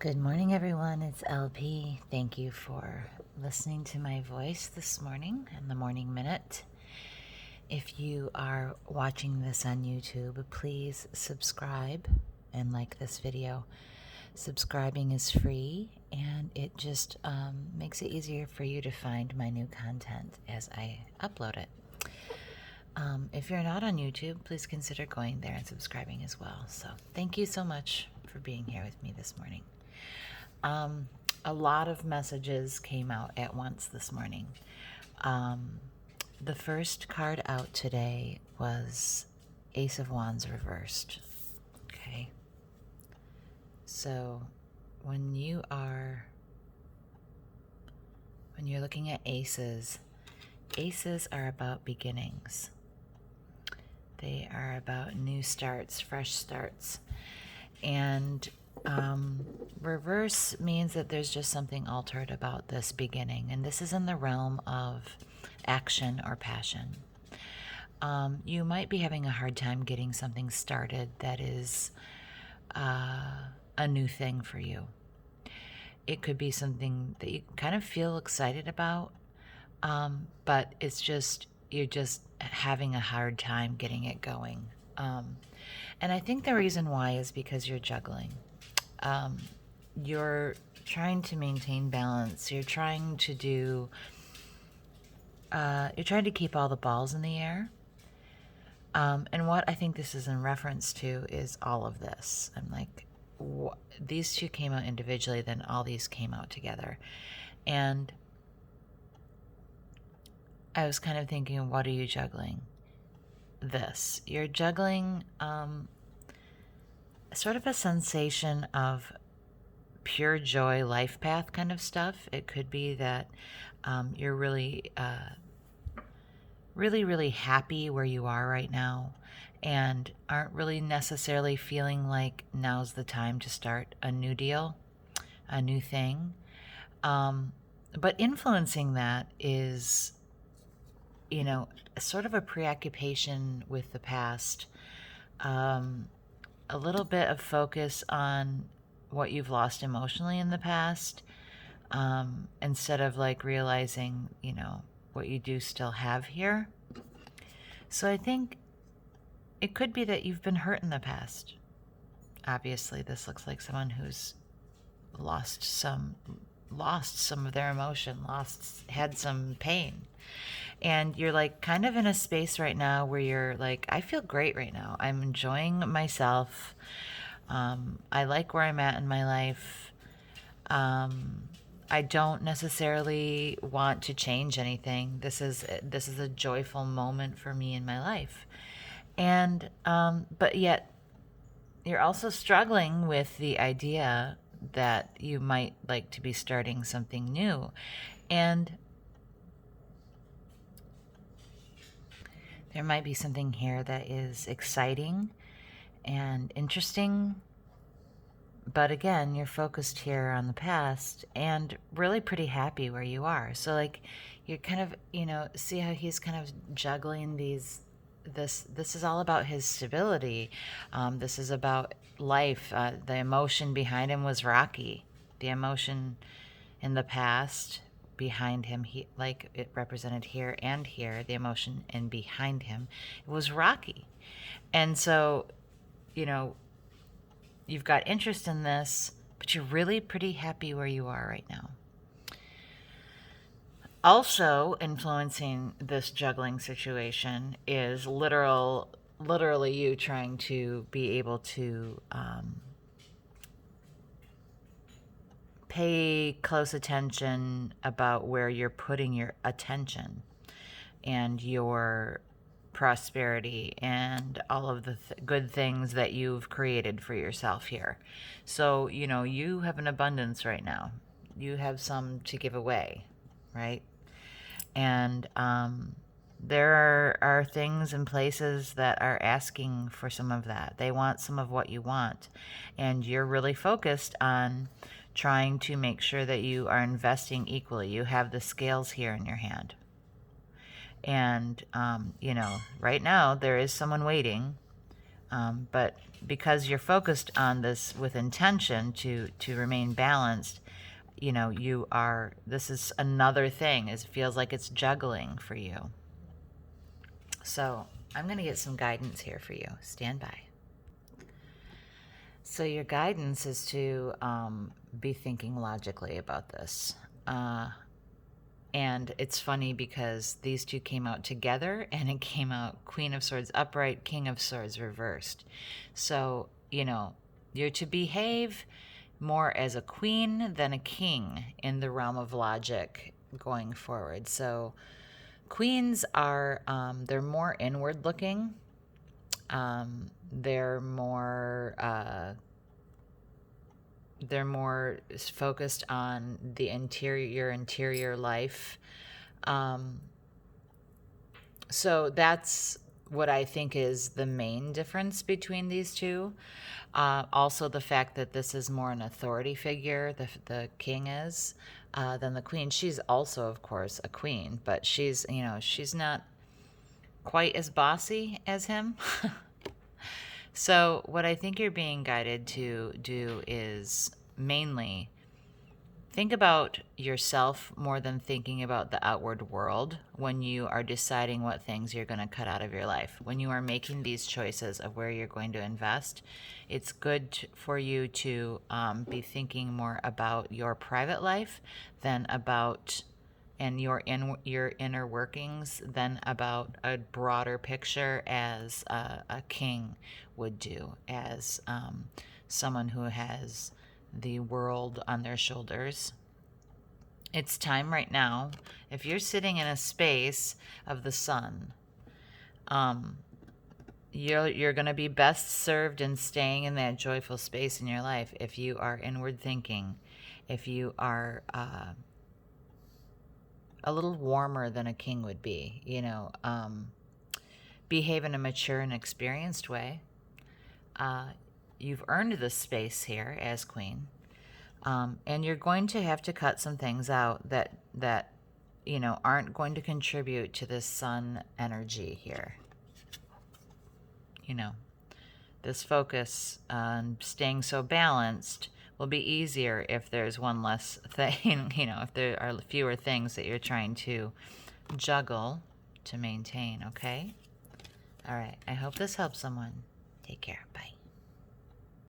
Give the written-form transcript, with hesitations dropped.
Good morning, everyone. It's LP. Thank you for listening to my voice this morning in the Morning Minute. If you are watching this on YouTube, please subscribe and like this video. Subscribing is free and it just makes it easier for you to find my new content as I upload it. If you're not on YouTube, please consider going there and subscribing as well. So thank you so much for being here with me this morning. A lot of messages came out at once this morning. The first card out today was Ace of Wands reversed. Okay. So when you're looking at aces are about beginnings. They are about new starts, fresh starts. And reverse means that there's just something altered about this beginning, and this is in the realm of action or passion. You might be having a hard time getting something started that is a new thing for you. It could be something that you kind of feel excited about, but it's just, you're just having a hard time getting it going. And I think the reason why is because you're juggling. You're trying to maintain balance. You're trying to keep all the balls in the air. And what I think this is in reference to is all of this. I'm like, these two came out individually, then all these came out together. And I was kind of thinking, what are you juggling? This. You're juggling sort of a sensation of pure joy life path kind of stuff. It could be that you're really really happy where you are right now and aren't really necessarily feeling like now's the time to start a new deal, a new thing. But influencing that is, sort of a preoccupation with the past, a little bit of focus on what you've lost emotionally in the past, instead of like realizing, what you do still have here. So I think it could be that you've been hurt in the past. Obviously, this looks like someone who's lost some of their emotion, had some pain. And you're like kind of in a space right now where you're like, I feel great right now. I'm enjoying myself. I like where I'm at in my life. I don't necessarily want to change anything. This is a joyful moment for me in my life. And but yet you're also struggling with the idea that you might like to be starting something new. And there might be something here that is exciting and interesting, but again, you're focused here on the past and really pretty happy where you are. So like you're kind of, see how he's kind of juggling these. This is all about his stability. This is about life. The emotion behind him was rocky. The emotion in the past behind him, like it represented here and here, the emotion and behind him, it was rocky. And so, you've got interest in this, but you're really pretty happy where you are right now. Also influencing this juggling situation is literally you trying to be able to pay close attention about where you're putting your attention and your prosperity and all of the good things that you've created for yourself here. So, you have an abundance right now. You have some to give away, right? And there are things and places that are asking for some of that. They want some of what you want. And you're really focused on trying to make sure that you are investing equally. You have the scales here in your hand. And, right now there is someone waiting But because you're focused on this with intention to remain balanced, you know, this is another thing. It feels like it's juggling for you. So I'm going to get some guidance here for you. Stand by. So your guidance is to be thinking logically about this. And it's funny because these two came out together, and it came out Queen of Swords upright, King of Swords reversed. So, you know, you're to behave more as a queen than a king in the realm of logic going forward. So queens are, they're more inward looking. They're more focused on the interior life. So that's what I think is the main difference between these two. Also, the fact that this is more an authority figure, the king is, than the queen. She's also, of course, a queen, but she's, you know, she's not quite as bossy as him. So what I think you're being guided to do is mainly think about yourself more than thinking about the outward world when you are deciding what things you're going to cut out of your life. When you are making these choices of where you're going to invest, it's good for you to be thinking more about your private life than about and your inner workings than about a broader picture as a king would do, as someone who has the world on their shoulders. It's time right now. If you're sitting in a space of the sun, you're going to be best served in staying in that joyful space in your life if you are inward thinking, if you are a little warmer than a king would be, you know, behave in a mature and experienced way. You've earned this space here as queen. And you're going to have to cut some things out that you know aren't going to contribute to this sun energy here. You know, this focus on staying so balanced will be easier if there's one less thing, you know, if there are fewer things that you're trying to juggle to maintain, okay? All right, I hope this helps someone. Take care. Bye.